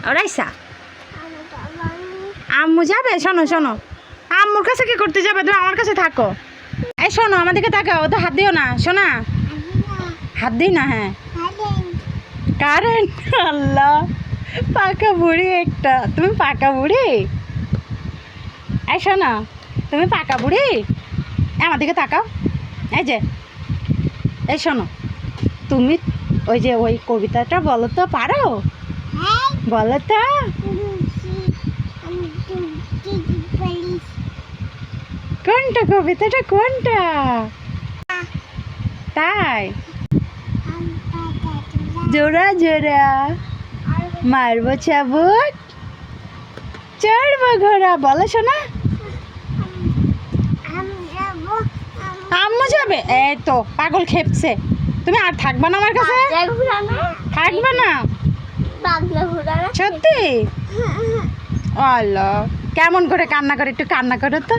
ওরাইসা আম্মু যাবে? শোনো শোনো, আম্মুর কাছে কি করতে যাবে? তুমি আমার কাছে থাকো। এই শোনো, আমাদেরকে তাকাও, তো হাত দিও না শোনা, হাত দিই না। হ্যাঁ কারেন্ট, আল্লাহ পাকা বুড়ি একটা, তুমি পাকা বুড়ি। এই শোনো, তুমি পাকা বুড়ি, আমার দিকে তাকাও। এই যে, এই শোনো, তুমি ওই যে ওই কবিতাটা বলো তো, পারো? বলো তো। কোনটা কবিতাটা, কোনটা? তাই? জোড়া জোড়া মারবো চাবুক, চড়বো ঘোড়া, বলো শোনা। আম্মু যাবে? এই তো পাগল খেপছে, তুমি আর থাকবা না আমার কাছে? থাকবে না সত্যি? আল্লাহ, কেমন করে কান্না করে, একটু কান্না করো তো।